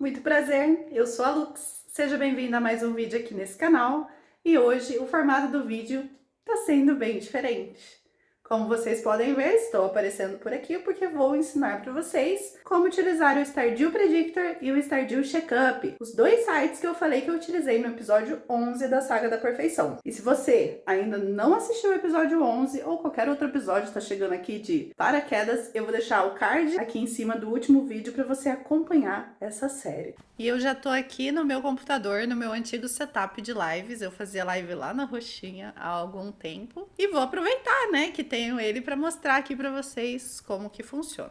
Muito prazer, eu sou a Lux. Seja bem-vinda a mais um vídeo aqui nesse canal. E hoje o formato do vídeo tá sendo bem diferente. Como vocês podem ver, estou aparecendo por aqui porque vou ensinar para vocês como utilizar o Stardew Predictor e o Stardew Checkup, os dois sites que eu falei que eu utilizei no episódio 11 da Saga da Perfeição. E se você ainda não assistiu o episódio 11 ou qualquer outro episódio está chegando aqui de paraquedas, eu vou deixar o card aqui em cima do último vídeo para você acompanhar essa série. E eu já tô aqui no meu computador, no meu antigo setup de lives. Eu fazia live lá na Roxinha há algum tempo. E vou aproveitar, né, que tenho ele para mostrar aqui para vocês como que funciona.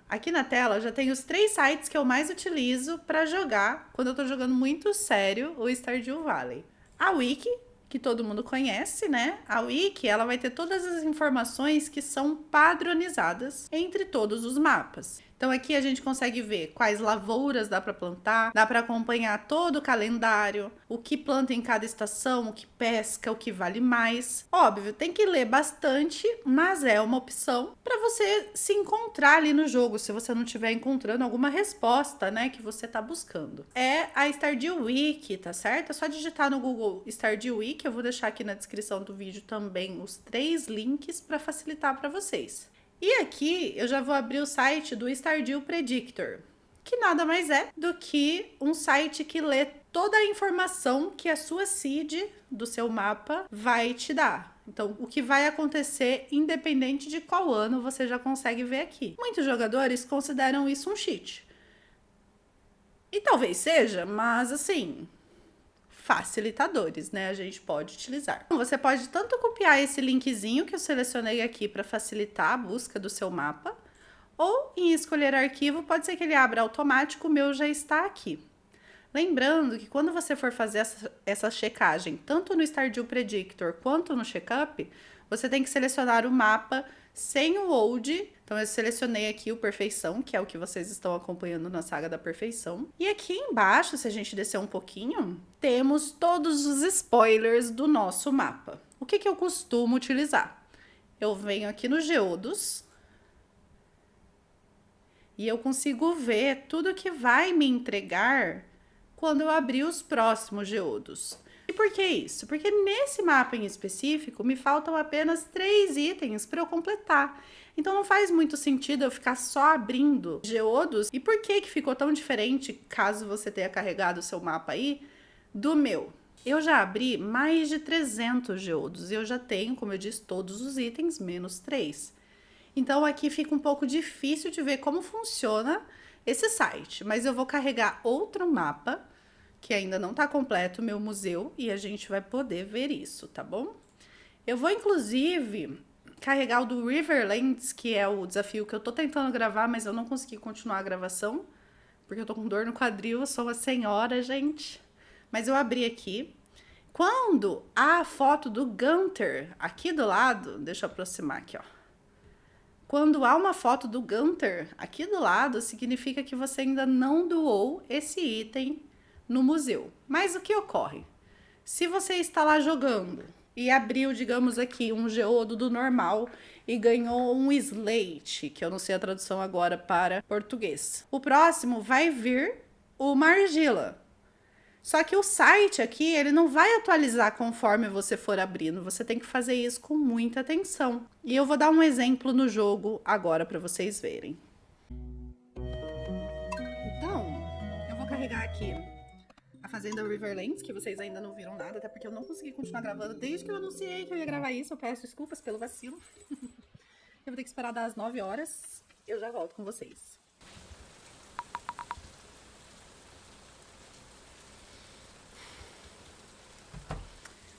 Aqui na tela já tem os 3 sites que eu mais utilizo para jogar quando eu tô jogando muito sério o Stardew Valley. A Wiki, que todo mundo conhece, né? A Wiki, ela vai ter todas as informações que são padronizadas entre todos os mapas. Então aqui a gente consegue ver quais lavouras dá para plantar, dá para acompanhar todo o calendário, o que planta em cada estação, o que pesca, o que vale mais. Óbvio, tem que ler bastante, mas é uma opção para você se encontrar ali no jogo, se você não estiver encontrando alguma resposta, né, que você tá buscando. É a Stardew Wiki, tá certo? É só digitar no Google Stardew Wiki, eu vou deixar aqui na descrição do vídeo também os 3 links para facilitar para vocês. E aqui eu já vou abrir o site do Stardew Predictor, que nada mais é do que um site que lê toda a informação que a sua seed do seu mapa vai te dar. Então, o que vai acontecer independente de qual ano você já consegue ver aqui. Muitos jogadores consideram isso um cheat. E talvez seja, mas assim, facilitadores, né? A gente pode utilizar. Você pode tanto copiar esse linkzinho que eu selecionei aqui para facilitar a busca do seu mapa, ou em escolher arquivo, pode ser que ele abra automático, o meu já está aqui. Lembrando que quando você for fazer essa checagem, tanto no Stardew Predictor quanto no Checkup, você tem que selecionar o mapa sem o old. Então eu selecionei aqui o Perfeição, que é o que vocês estão acompanhando na Saga da Perfeição. E aqui embaixo, se a gente descer um pouquinho, temos todos os spoilers do nosso mapa. O que eu costumo utilizar? Eu venho aqui no Geodos e eu consigo ver tudo que vai me entregar quando eu abrir os próximos geodos. E por que isso? Porque nesse mapa em específico me faltam apenas 3 itens para eu completar. Então não faz muito sentido eu ficar só abrindo geodos. E por que ficou tão diferente, caso você tenha carregado o seu mapa aí, do meu? Eu já abri mais de 300 geodos e eu já tenho, como eu disse, todos os itens menos 3. Então aqui fica um pouco difícil de ver como funciona esse site, mas eu vou carregar outro mapa que ainda não tá completo, meu museu, e a gente vai poder ver isso, tá bom? Eu vou, inclusive, carregar o do Riverlands, que é o desafio que eu tô tentando gravar, mas eu não consegui continuar a gravação, porque eu tô com dor no quadril, eu sou uma senhora, gente. Mas eu abri aqui. Quando há a foto do Gunter aqui do lado, deixa eu aproximar aqui, ó. Quando há uma foto do Gunter aqui do lado, significa que você ainda não doou esse item no museu. Mas o que ocorre? Se você está lá jogando e abriu, digamos aqui, um geodo do normal e ganhou um slate, que eu não sei a tradução agora para português. O próximo vai vir uma argila. Só que o site aqui, ele não vai atualizar conforme você for abrindo. Você tem que fazer isso com muita atenção. E eu vou dar um exemplo no jogo agora para vocês verem. Então, eu vou carregar aqui a Fazenda Riverlands, que vocês ainda não viram nada, até porque eu não consegui continuar gravando desde que eu anunciei que eu ia gravar isso. Eu peço desculpas pelo vacilo. Eu vou ter que esperar das 9 horas. Eu já volto com vocês.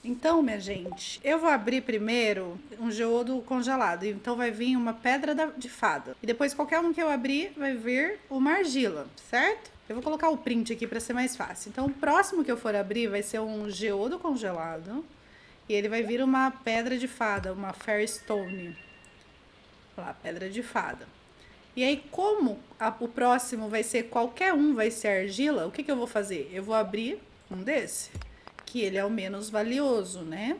Então, minha gente, eu vou abrir primeiro um geodo congelado. Então vai vir uma pedra de fada. E depois qualquer um que eu abrir vai vir uma argila, certo? Eu vou colocar o print aqui para ser mais fácil. Então o próximo que eu for abrir vai ser um geodo congelado. E ele vai vir uma pedra de fada, uma Fairstone. Olha lá, pedra de fada. E aí, como o próximo vai ser qualquer um, vai ser argila, o que eu vou fazer? Eu vou abrir um desse, que ele é o menos valioso, né?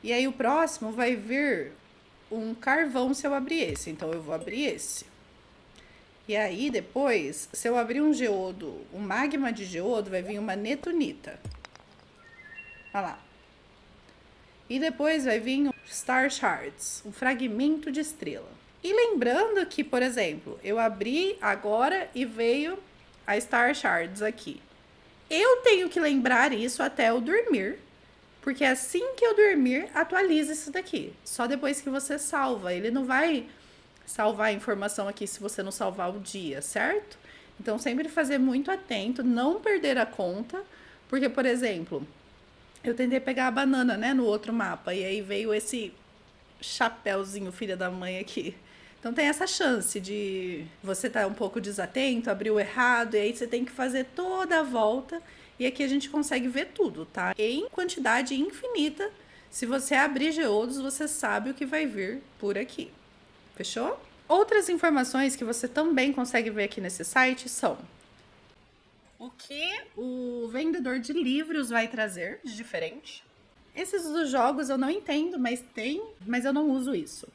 E aí o próximo vai vir um carvão se eu abrir esse. Então eu vou abrir esse. E aí, depois, se eu abrir um geodo, um magma de geodo, vai vir uma netunita. Olha lá. E depois vai vir um Star Shards, um fragmento de estrela. E lembrando que, por exemplo, eu abri agora e veio a Star Shards aqui. Eu tenho que lembrar isso até eu dormir, porque assim que eu dormir, atualiza isso daqui. Só depois que você salva. Ele não vai salvar a informação aqui se você não salvar o dia, certo? Então, sempre fazer muito atento, não perder a conta, porque, por exemplo, eu tentei pegar a banana, né, no outro mapa, e aí veio esse chapéuzinho filha da mãe aqui. Então tem essa chance de você estar um pouco desatento, abriu errado, e aí você tem que fazer toda a volta. E aqui a gente consegue ver tudo, tá? Em quantidade infinita. Se você abrir geodos, você sabe o que vai vir por aqui. Fechou? Outras informações que você também consegue ver aqui nesse site são o que o vendedor de livros vai trazer de diferente. Esses dos jogos eu não entendo, mas eu não uso isso.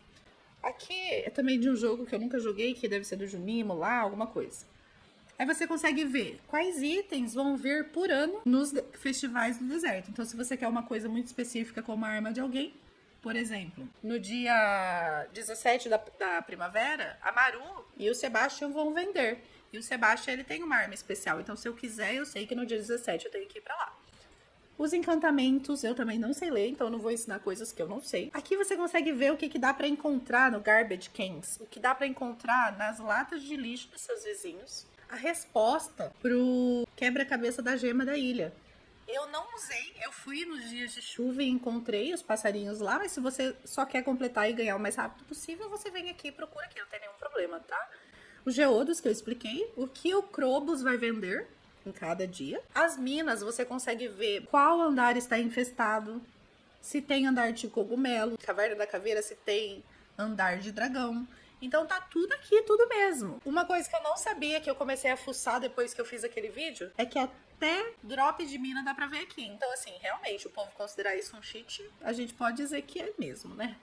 Aqui é também de um jogo que eu nunca joguei, que deve ser do Junimo lá, alguma coisa. Aí você consegue ver quais itens vão vir por ano nos festivais do deserto. Então, se você quer uma coisa muito específica, como a arma de alguém, por exemplo, no dia 17 da primavera, a Maru e o Sebastian vão vender. E o Sebastian, ele tem uma arma especial. Então, se eu quiser, eu sei que no dia 17 eu tenho que ir pra lá. Os encantamentos eu também não sei ler, então eu não vou ensinar coisas que eu não sei. Aqui você consegue ver o que dá pra encontrar no Garbage Cans, o que dá pra encontrar nas latas de lixo dos seus vizinhos. A resposta pro quebra-cabeça da gema da ilha. Eu não usei, eu fui nos dias de chuva e encontrei os passarinhos lá, mas se você só quer completar e ganhar o mais rápido possível, você vem aqui e procura aqui, não tem nenhum problema, tá? Os geodos que eu expliquei, o que o Krobus vai vender em cada dia. As minas, você consegue ver qual andar está infestado, se tem andar de cogumelo, Caverna da Caveira, se tem andar de dragão. Então tá tudo aqui, tudo mesmo. Uma coisa que eu não sabia, que eu comecei a fuçar depois que eu fiz aquele vídeo, é que até drop de mina dá pra ver aqui. Então, assim, realmente, o povo considerar isso um cheat, a gente pode dizer que é mesmo, né?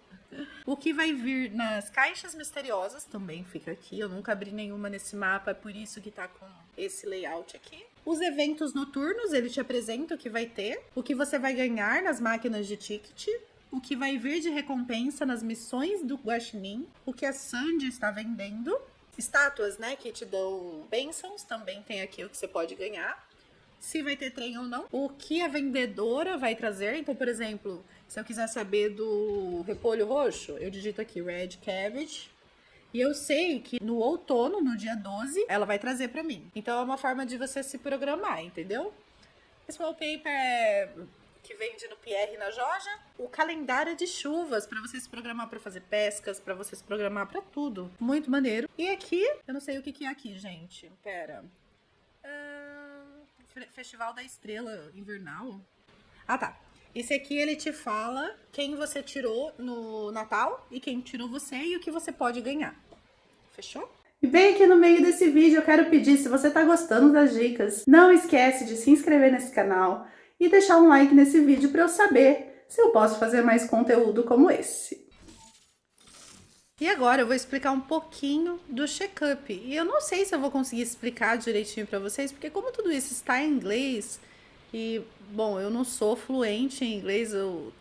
O que vai vir nas caixas misteriosas também fica aqui. Eu nunca abri nenhuma nesse mapa, é por isso que tá com esse layout aqui. Os eventos noturnos, ele te apresenta o que vai ter, o que você vai ganhar nas máquinas de ticket, o que vai vir de recompensa nas missões do Guaxinim, o que a Sandy está vendendo, estátuas, né, que te dão bênçãos, também tem aqui o que você pode ganhar, se vai ter trem ou não, o que a vendedora vai trazer. Então, por exemplo, se eu quiser saber do repolho roxo, eu digito aqui Red Cabbage, e eu sei que no outono, no dia 12, ela vai trazer pra mim. Então é uma forma de você se programar, entendeu? Esse wallpaper é que vende no Pierre e na Joja. O calendário de chuvas para você se programar para fazer pescas, para você se programar para tudo. Muito maneiro. E aqui, eu não sei o que é aqui, gente. Pera. Festival da Estrela Invernal. Ah, tá. Esse aqui ele te fala quem você tirou no Natal e quem tirou você e o que você pode ganhar. Fechou? E bem aqui no meio desse vídeo eu quero pedir, se você tá gostando das dicas, não esquece de se inscrever nesse canal e deixar um like nesse vídeo para eu saber se eu posso fazer mais conteúdo como esse. E agora eu vou explicar um pouquinho do check-up. E eu não sei se eu vou conseguir explicar direitinho para vocês, porque como tudo isso está em inglês, e, bom, eu não sou fluente em inglês, eu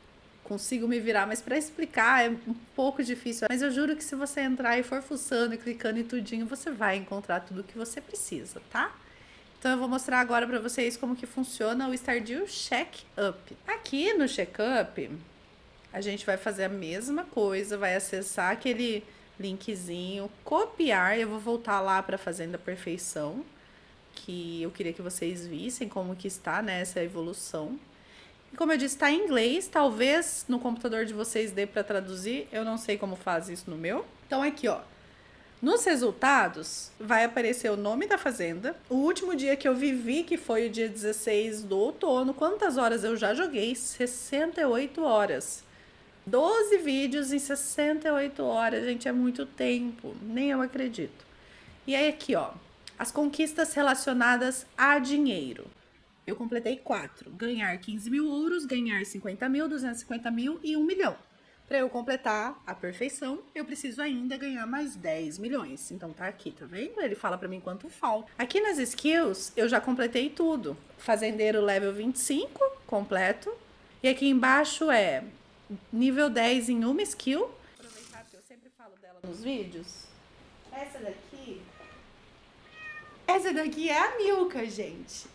consigo me virar, mas para explicar é um pouco difícil. Mas eu juro que se você entrar e for fuçando e clicando em tudinho, você vai encontrar tudo o que você precisa, tá? Então eu vou mostrar agora para vocês como que funciona o Stardew Check-up. Aqui no Check-up, a gente vai fazer a mesma coisa, vai acessar aquele linkzinho, copiar, eu vou voltar lá para Fazenda Perfeição, que eu queria que vocês vissem como que está, né, essa evolução. E como eu disse, está em inglês, talvez no computador de vocês dê para traduzir, eu não sei como faz isso no meu. Então aqui, ó, nos resultados vai aparecer o nome da fazenda, o último dia que eu vivi, que foi o dia 16 do outono, quantas horas eu já joguei? 68 horas. 12 vídeos em 68 horas, gente, é muito tempo, nem eu acredito. E aí aqui, ó, as conquistas relacionadas a dinheiro. Eu completei 4. Ganhar 15 mil ouros, ganhar 50 mil, 250 mil e 1 milhão. Para eu completar a perfeição, eu preciso ainda ganhar mais 10 milhões. Então tá aqui, tá vendo? Ele fala para mim quanto falta. Aqui nas skills, eu já completei tudo. Fazendeiro level 25, completo. E aqui embaixo é nível 10 em uma skill. Vou aproveitar que eu sempre falo dela nos vídeos. Essa daqui é a Milka, gente.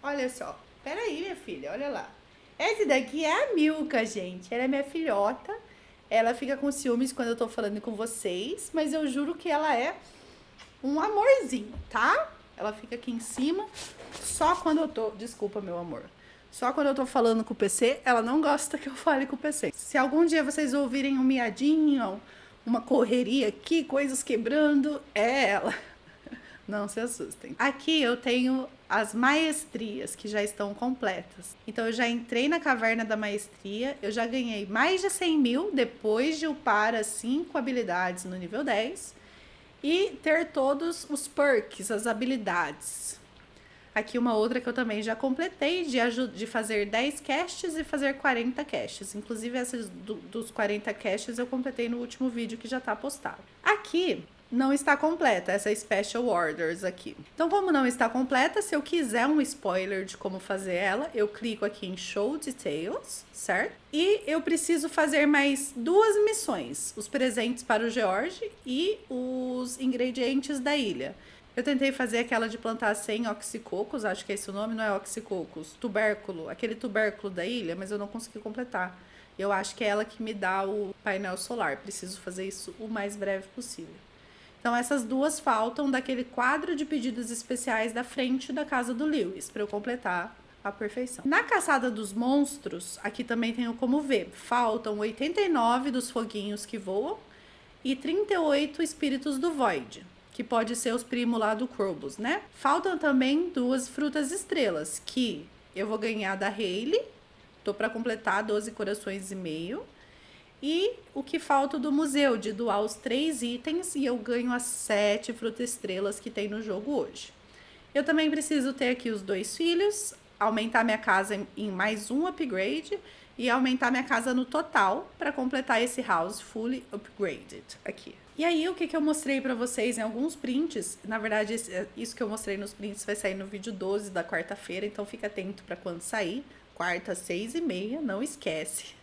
Olha só. Peraí, minha filha, olha lá. Essa daqui é a Milka, gente. Ela é minha filhota. Ela fica com ciúmes quando eu tô falando com vocês, mas eu juro que ela é um amorzinho, tá? Ela fica aqui em cima, só quando eu tô... Desculpa, meu amor. Só quando eu tô falando com o PC, ela não gosta que eu fale com o PC. Se algum dia vocês ouvirem um miadinho, uma correria aqui, coisas quebrando, é ela. Não se assustem. Aqui eu tenho as maestrias que já estão completas. Então eu já entrei na caverna da maestria, eu já ganhei mais de 100 mil depois de upar as 5 habilidades no nível 10 e ter todos os perks, as habilidades. Aqui uma outra que eu também já completei, de fazer 10 casts e fazer 40 casts. Inclusive essas dos 40 casts eu completei no último vídeo que já tá postado. Aqui não está completa, essa Special Orders aqui. Então, como não está completa, se eu quiser um spoiler de como fazer ela, eu clico aqui em Show Details, certo? E eu preciso fazer mais 2 missões, os presentes para o George e os ingredientes da ilha. Eu tentei fazer aquela de plantar 100 oxicocos, acho que é esse o nome, não é oxicocos, tubérculo, aquele tubérculo da ilha, mas eu não consegui completar. Eu acho que é ela que me dá o painel solar, preciso fazer isso o mais breve possível. Então, essas 2 faltam daquele quadro de pedidos especiais da frente da casa do Lewis, para eu completar a perfeição. Na caçada dos monstros, aqui também tenho como ver, faltam 89 dos foguinhos que voam e 38 espíritos do Void, que pode ser os primos lá do Krobus, né? Faltam também 2 frutas estrelas, que eu vou ganhar da Hayley, tô para completar 12 corações e meio. E o que falta do museu, de doar os 3 itens e eu ganho as 7 frutas estrelas que tem no jogo hoje. Eu também preciso ter aqui os 2 filhos, aumentar minha casa em mais um upgrade e aumentar minha casa no total para completar esse house fully upgraded aqui. E aí, o que eu mostrei para vocês em alguns prints, na verdade, isso que eu mostrei nos prints vai sair no vídeo 12 da quarta-feira, então fica atento para quando sair, quarta, 6h30, não esquece.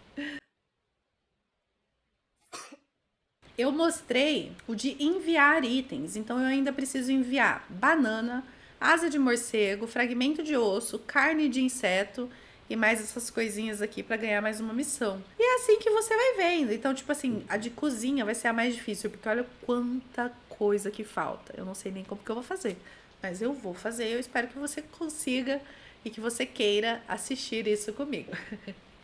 Eu mostrei o de enviar itens, então eu ainda preciso enviar banana, asa de morcego, fragmento de osso, carne de inseto e mais essas coisinhas aqui para ganhar mais uma missão. E é assim que você vai vendo. Então, tipo assim, a de cozinha vai ser a mais difícil, porque olha quanta coisa que falta. Eu não sei nem como que eu vou fazer, mas eu vou fazer. Eu espero que você consiga e que você queira assistir isso comigo.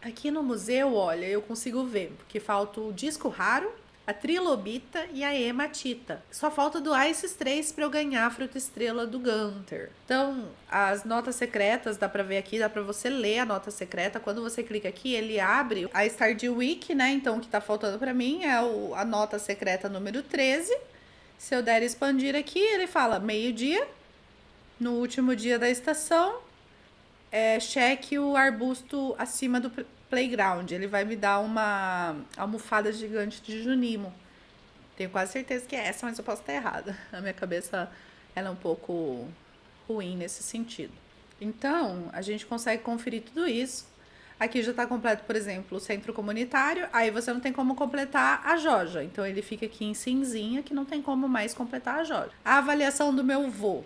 Aqui no museu, olha, eu consigo ver que falta o disco raro, a trilobita e a hematita. Só falta doar esses 3 para eu ganhar a fruta estrela do Gunter. Então, as notas secretas, dá para ver aqui, dá para você ler a nota secreta. Quando você clica aqui, ele abre a Stardew Week, né? Então, o que tá faltando para mim é a nota secreta número 13. Se eu der expandir aqui, ele fala meio-dia, no último dia da estação, cheque o arbusto acima do playground. Ele vai me dar uma almofada gigante de Junimo. Tenho quase certeza que é essa, mas eu posso estar errada. A minha cabeça ela é um pouco ruim nesse sentido. Então, a gente consegue conferir tudo isso. Aqui já está completo, por exemplo, o centro comunitário. Aí você não tem como completar a Joja. Então, ele fica aqui em cinzinha, que não tem como mais completar a Joja. A avaliação do meu vô.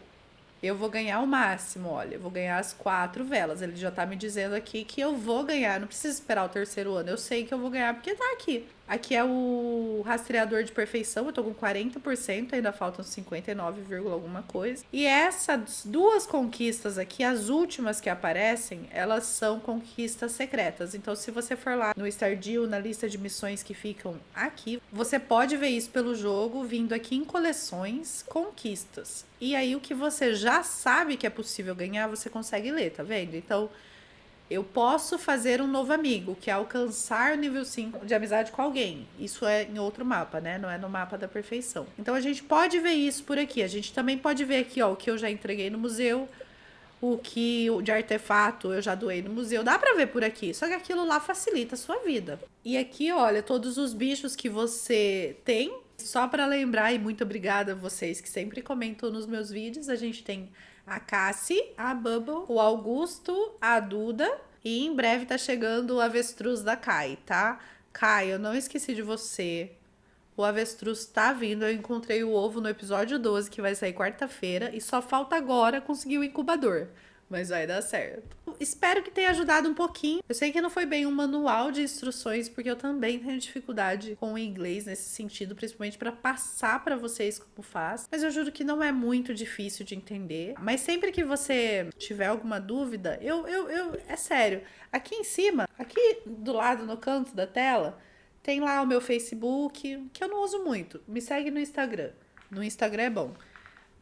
Eu vou ganhar o máximo, olha, eu vou ganhar as 4 velas. Ele já tá me dizendo aqui que eu vou ganhar, não preciso esperar o 3º ano. Eu sei que eu vou ganhar porque tá aqui. Aqui é o rastreador de perfeição, eu tô com 40%, ainda faltam 59, alguma coisa. E essas 2 conquistas aqui, as últimas que aparecem, elas são conquistas secretas. Então, se você for lá no Stardew, na lista de missões que ficam aqui, você pode ver isso pelo jogo, vindo aqui em coleções, conquistas. E aí, o que você já sabe que é possível ganhar, você consegue ler, tá vendo? Então, eu posso fazer um novo amigo, que é alcançar o nível 5 de amizade com alguém. Isso é em outro mapa, né? Não é no mapa da perfeição. Então, a gente pode ver isso por aqui. A gente também pode ver aqui, ó, o que eu já entreguei no museu, o que de artefato eu já doei no museu. Dá pra ver por aqui, só que aquilo lá facilita a sua vida. E aqui, olha, todos os bichos que você tem. Só pra lembrar, e muito obrigada a vocês que sempre comentam nos meus vídeos, a gente tem a Cassie, a Bubble, o Augusto, a Duda e em breve tá chegando o avestruz da Kai, tá? Kai, eu não esqueci de você. O avestruz tá vindo, eu encontrei o ovo no episódio 12, que vai sair quarta-feira, e só falta agora conseguir o incubador. Mas vai dar certo. Espero que tenha ajudado um pouquinho. Eu sei que não foi bem um manual de instruções, porque eu também tenho dificuldade com o inglês nesse sentido, principalmente para passar para vocês como faz. Mas eu juro que não é muito difícil de entender. Mas sempre que você tiver alguma dúvida, é sério. Aqui em cima, aqui do lado no canto da tela, tem lá o meu Facebook, que eu não uso muito. Me segue no Instagram. No Instagram é bom.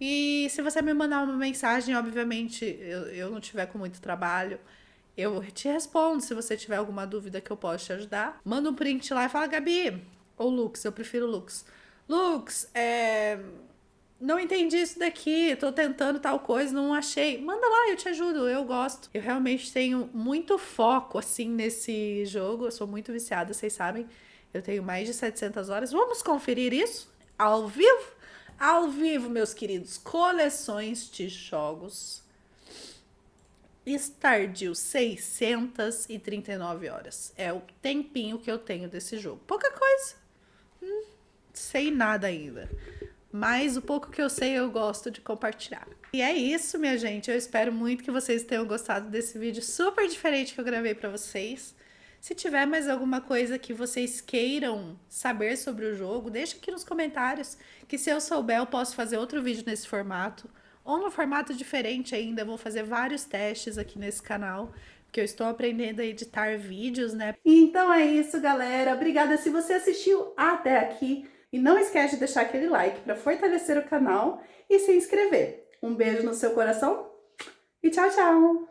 E se você me mandar uma mensagem, obviamente, eu não tiver com muito trabalho, eu te respondo se você tiver alguma dúvida que eu possa te ajudar. Manda um print lá e fala, Gabi, ou Lux, eu prefiro Lux. Lux, não entendi isso daqui, tô tentando tal coisa, não achei. Manda lá, eu te ajudo, eu gosto. Eu realmente tenho muito foco, assim, nesse jogo. Eu sou muito viciada, vocês sabem. Eu tenho mais de 700 horas. Vamos conferir isso ao vivo? Ao vivo, meus queridos. Coleções de jogos. Stardew, 639 horas. É o tempinho que eu tenho desse jogo. Pouca coisa. Sei nada ainda. Mas o pouco que eu sei eu gosto de compartilhar. E é isso, minha gente. Eu espero muito que vocês tenham gostado desse vídeo super diferente que eu gravei pra vocês. Se tiver mais alguma coisa que vocês queiram saber sobre o jogo, deixa aqui nos comentários, que se eu souber eu posso fazer outro vídeo nesse formato, ou num formato diferente ainda. Eu vou fazer vários testes aqui nesse canal, porque eu estou aprendendo a editar vídeos, né? Então é isso, galera. Obrigada se você assistiu até aqui. E não esquece de deixar aquele like para fortalecer o canal e se inscrever. Um beijo no seu coração e tchau, tchau!